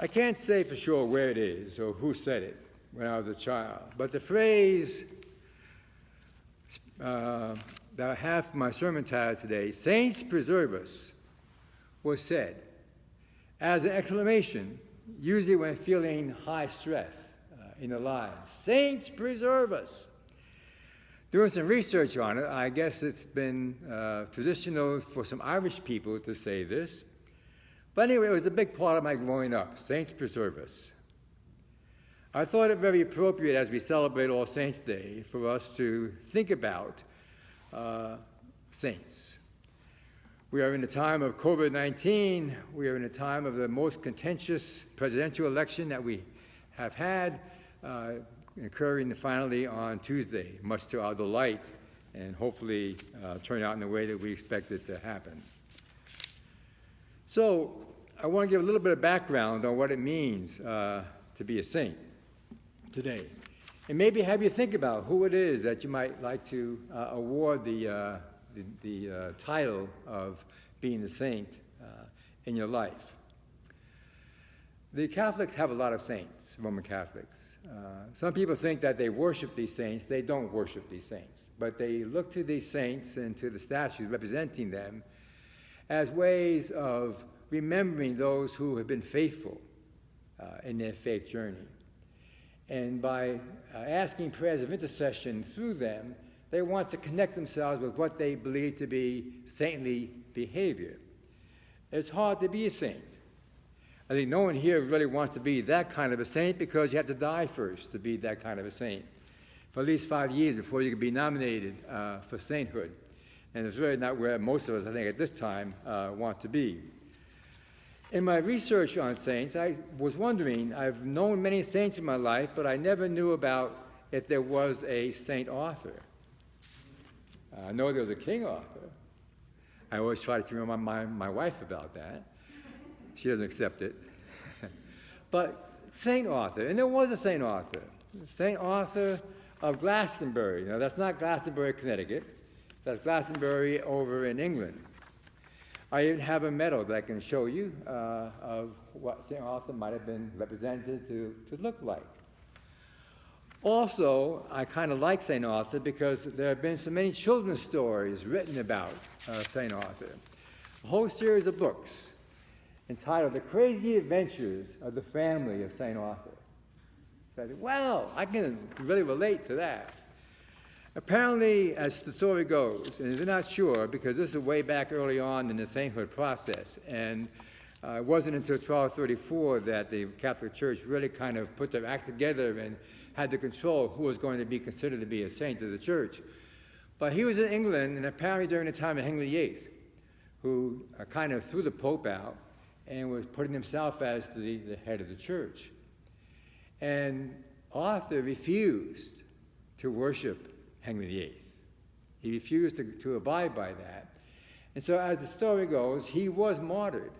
I can't say for sure where it is or who said it when I was a child, but the phrase that I have for my sermon title today, "Saints preserve us," was said as an exclamation, usually when feeling high stress in the lives. Saints preserve us. Doing some research on it, I guess it's been traditional for some Irish people to say this. But anyway, it was a big part of my growing up. Saints preserve us. I thought it very appropriate as we celebrate All Saints' Day for us to think about saints. We are in a time of COVID-19. We are in a time of the most contentious presidential election that we have had, occurring finally on Tuesday, much to our delight, and hopefully turn out in the way that we expect it to happen. So I want to give a little bit of background on what it means to be a saint today, and maybe have you think about who it is that you might like to award the title of being a saint in your life. The Catholics have a lot of saints, Roman Catholics. Some people think that they worship these saints. They don't worship these saints, but they look to these saints and to the statues representing them as ways of remembering those who have been faithful in their faith journey. And by asking prayers of intercession through them, they want to connect themselves with what they believe to be saintly behavior. It's hard to be a saint. I think no one here really wants to be that kind of a saint because you have to die first to be that kind of a saint for at least 5 years before you can be nominated for sainthood. And it's really not where most of us, I think, at this time want to be. In my research on saints, I was wondering, I've known many saints in my life, but I never knew about if there was a Saint Arthur. I know there was a King Arthur. I always try to remind my wife about that. She doesn't accept it. But Saint Arthur, and there was a Saint Arthur. Saint Arthur of Glastonbury. Now, that's not Glastonbury, Connecticut. That's Glastonbury over in England. I even have a medal that I can show you of what St. Arthur might have been represented to look like. Also, I kind of like St. Arthur because there have been so many children's stories written about St. Arthur. A whole series of books entitled The Crazy Adventures of the Family of St. Arthur. So I said, wow, I can really relate to that. Apparently, as the story goes, and they're not sure because this is way back early on in the sainthood process, and it wasn't until 1234 that the Catholic Church really kind of put their act together and had to control who was going to be considered to be a saint of the church. But he was in England, and apparently during the time of Henry VIII, who kind of threw the Pope out and was putting himself as the head of the church. And Arthur refused to worship Henry VIII. He refused to abide by that. And so as the story goes, he was martyred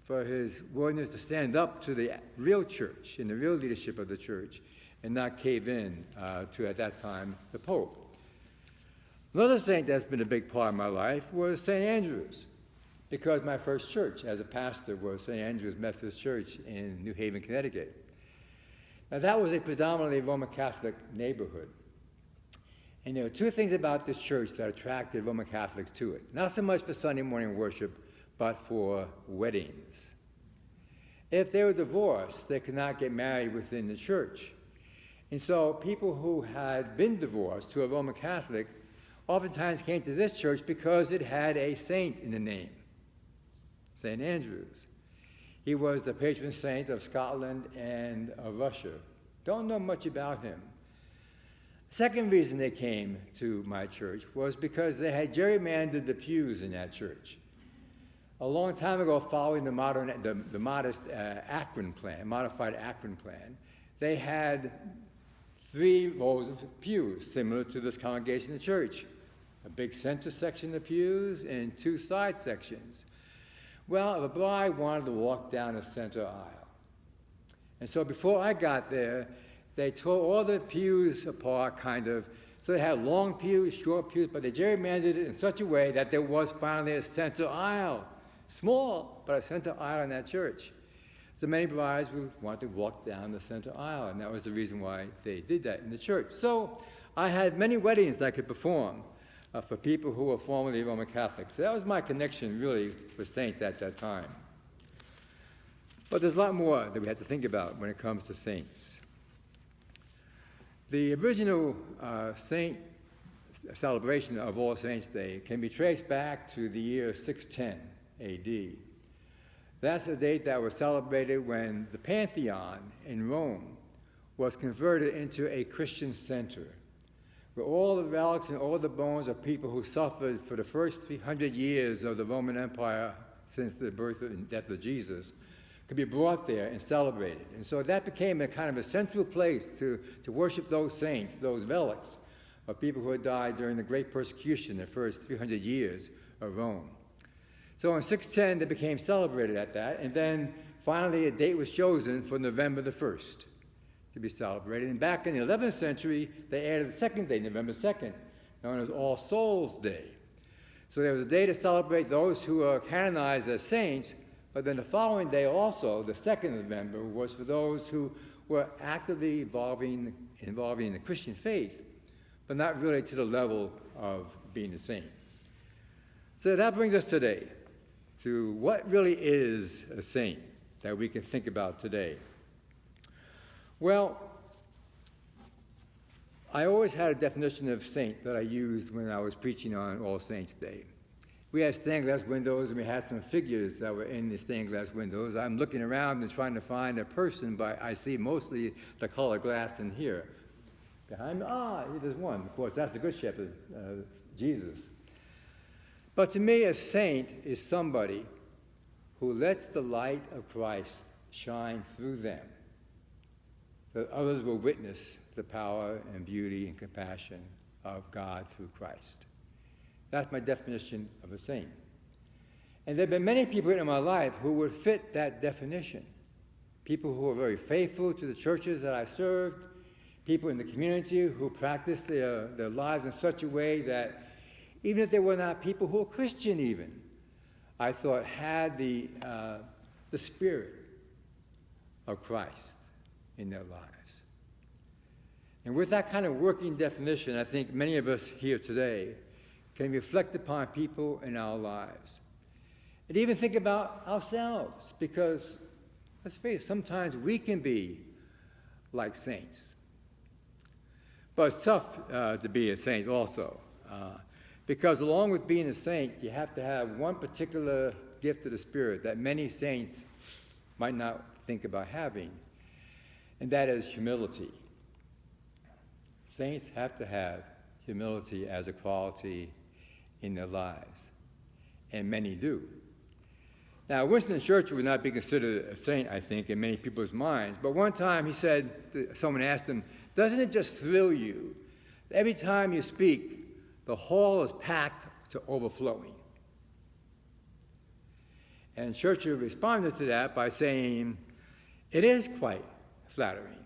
for his willingness to stand up to the real church and the real leadership of the church and not cave in to, at that time, the Pope. Another saint that's been a big part of my life was St. Andrew's, because my first church as a pastor was St. Andrew's Methodist Church in New Haven, Connecticut. Now that was a predominantly Roman Catholic neighborhood. And there were two things about this church that attracted Roman Catholics to it. Not so much for Sunday morning worship, but for weddings. If they were divorced, they could not get married within the church. And so people who had been divorced to a Roman Catholic oftentimes came to this church because it had a saint in the name, St. Andrew's. He was the patron saint of Scotland and of Russia. Don't know much about him. Second reason they came to my church was because they had gerrymandered the pews in that church. A long time ago, following the modest Akron plan, modified Akron plan, they had 3 rows of pews, similar to this congregation in the church. A big center section of pews and 2 side sections. Well, the bride wanted to walk down the center aisle. And so before I got there, they tore all the pews apart, kind of. So they had long pews, short pews, but they gerrymandered it in such a way that there was finally a center aisle. Small, but a center aisle in that church. So many brides would want to walk down the center aisle, and that was the reason why they did that in the church. So I had many weddings that I could perform for people who were formerly Roman Catholics. So that was my connection, really, with saints at that time. But there's a lot more that we have to think about when it comes to saints. The original saint celebration of All Saints' Day can be traced back to the year 610 AD. That's a date that was celebrated when the Pantheon in Rome was converted into a Christian center, where all the relics and all the bones of people who suffered for the first 300 years of the Roman Empire since the birth and death of Jesus could be brought there and celebrated. And so that became a kind of a central place to worship those saints, those relics of people who had died during the great persecution, the first 300 years of Rome. So in 610, they became celebrated at that, and then finally a date was chosen for November the 1st to be celebrated. And back in the 11th century, they added the second day, November 2nd, known as All Souls' Day. So there was a day to celebrate those who were canonized as saints, but then the following day also, the 2nd of November, was for those who were actively involving in the Christian faith, but not really to the level of being a saint. So that brings us today to what really is a saint that we can think about today. Well, I always had a definition of saint that I used when I was preaching on All Saints' Day. We had stained glass windows, and we had some figures that were in the stained glass windows. I'm looking around and trying to find a person, but I see mostly the colored glass in here. Behind me, there's one. Of course, that's the Good Shepherd, Jesus. But to me, a saint is somebody who lets the light of Christ shine through them so that others will witness the power and beauty and compassion of God through Christ. That's my definition of a saint. And there have been many people in my life who would fit that definition. People who are very faithful to the churches that I served, people in the community who practiced their lives in such a way that even if they were not people who were Christian even, I thought had the spirit of Christ in their lives. And with that kind of working definition, I think many of us here today can reflect upon people in our lives. And even think about ourselves, because let's face it, sometimes we can be like saints. But it's tough to be a saint also. Because along with being a saint, you have to have one particular gift of the Spirit that many saints might not think about having, and that is humility. Saints have to have humility as a quality in their lives, and many do. Now, Winston Churchill would not be considered a saint, I think, in many people's minds, but one time he said, someone asked him, "Doesn't it just thrill you? Every time you speak, the hall is packed to overflowing." And Churchill responded to that by saying, "It is quite flattering.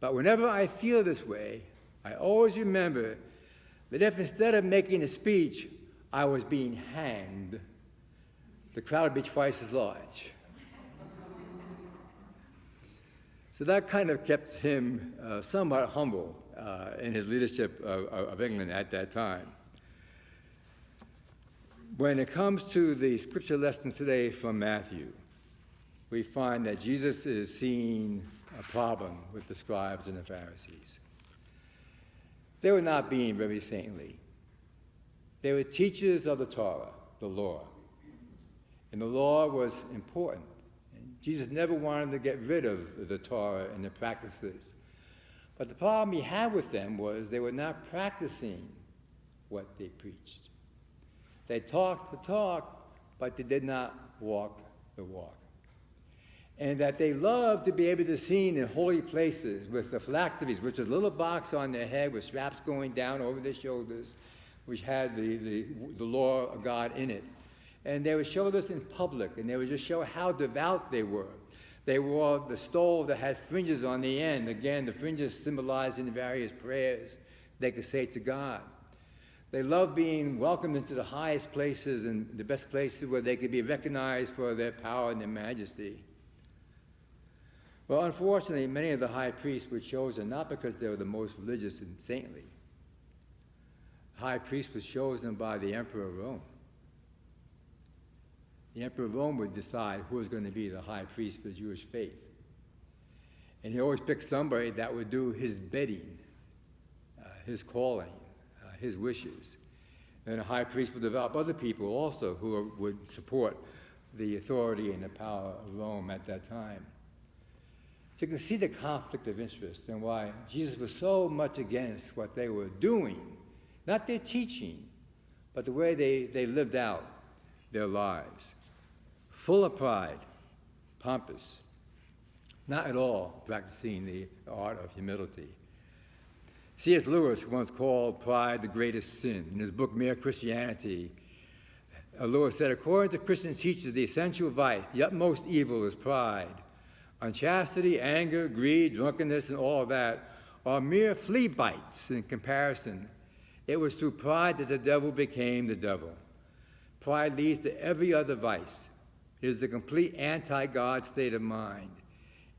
But whenever I feel this way, I always remember that if instead of making a speech, I was being hanged, the crowd would be twice as large." So that kind of kept him somewhat humble in his leadership of England at that time. When it comes to the scripture lesson today from Matthew, we find that Jesus is seeing a problem with the scribes and the Pharisees. They were not being very saintly. They were teachers of the Torah, the law. And the law was important. And Jesus never wanted to get rid of the Torah and the practices. But the problem he had with them was they were not practicing what they preached. They talked the talk, but they did not walk the walk. And that they loved to be able to sing in holy places with the phylacteries, which is a little box on their head with straps going down over their shoulders, which had the law of God in it. And they would show this in public, and they would just show how devout they were. They wore the stole that had fringes on the end. Again, the fringes symbolizing the various prayers they could say to God. They loved being welcomed into the highest places and the best places where they could be recognized for their power and their majesty. Well, unfortunately, many of the high priests were chosen not because they were the most religious and saintly. The high priest was chosen by the Emperor of Rome. The Emperor of Rome would decide who was going to be the high priest for the Jewish faith. And he always picked somebody that would do his bidding, his calling, his wishes. And a high priest would develop other people also who would support the authority and the power of Rome at that time. So you can see the conflict of interest and why Jesus was so much against what they were doing, not their teaching, but the way they lived out their lives. Full of pride, pompous, not at all practicing the art of humility. C.S. Lewis once called pride the greatest sin. In his book, Mere Christianity, Lewis said, according to Christian teachers, the essential vice, the utmost evil is pride. Unchastity, anger, greed, drunkenness, and all of that are mere flea bites in comparison. It was through pride that the devil became the devil. Pride leads to every other vice. It is the complete anti-God state of mind.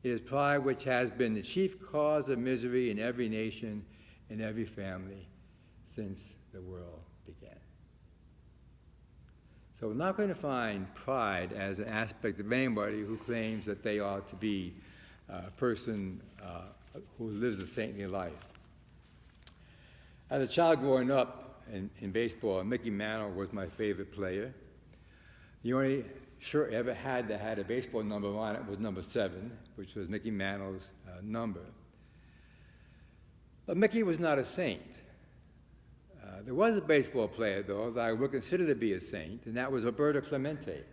It is pride which has been the chief cause of misery in every nation and every family since the world began. So we're not going to find pride as an aspect of anybody who claims that they are to be a person who lives a saintly life. As a child growing up in baseball, Mickey Mantle was my favorite player. The only shirt I ever had that had a baseball number on it was number 7, which was Mickey Mantle's number. But Mickey was not a saint. There was a baseball player, though, that I would consider to be a saint, and that was Roberto Clemente.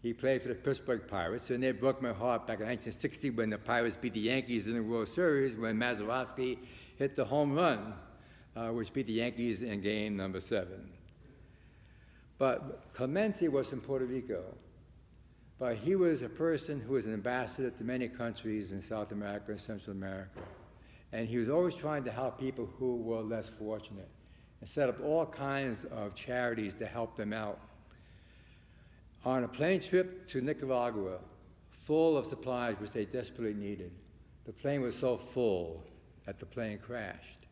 He played for the Pittsburgh Pirates, and it broke my heart back in 1960 when the Pirates beat the Yankees in the World Series when Mazeroski hit the home run, which beat the Yankees in game number 7. But Clemente was from Puerto Rico, but he was a person who was an ambassador to many countries in South America and Central America. And he was always trying to help people who were less fortunate and set up all kinds of charities to help them out. On a plane trip to Nicaragua, full of supplies which they desperately needed, the plane was so full that the plane crashed.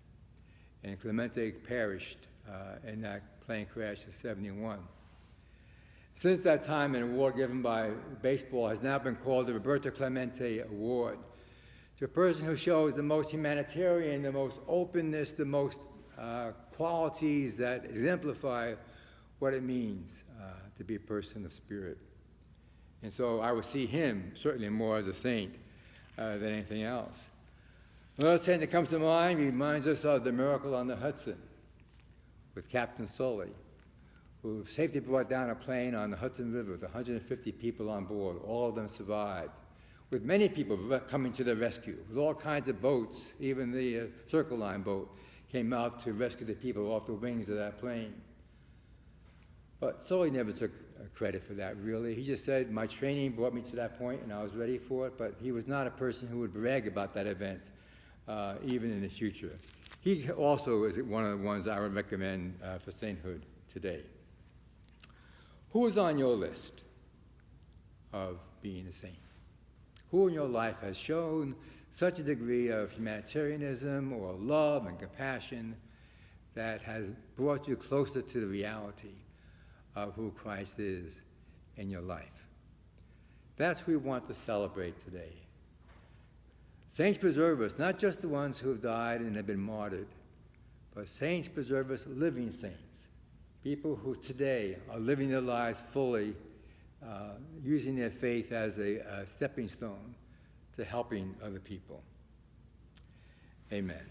And Clemente perished in that plane crash in '71. Since that time, an award given by baseball has now been called the Roberto Clemente Award, to a person who shows the most humanitarian, the most openness, the most qualities that exemplify what it means to be a person of spirit. And so I would see him certainly more as a saint than anything else. Another saint that comes to mind reminds us of the miracle on the Hudson with Captain Sully, who safely brought down a plane on the Hudson River with 150 people on board. All of them survived, with many people coming to the rescue, with all kinds of boats. Even the Circle Line boat came out to rescue the people off the wings of that plane. But Sully never took credit for that, really. He just said, my training brought me to that point and I was ready for it, but he was not a person who would brag about that event, even in the future. He also is one of the ones I would recommend for sainthood today. Who is on your list of being a saint? Who in your life has shown such a degree of humanitarianism or love and compassion that has brought you closer to the reality of who Christ is in your life? That's what we want to celebrate today. Saints preserve us, not just the ones who have died and have been martyred, but saints preserve us, living saints, people who today are living their lives fully, using their faith as a stepping stone to helping other people. Amen.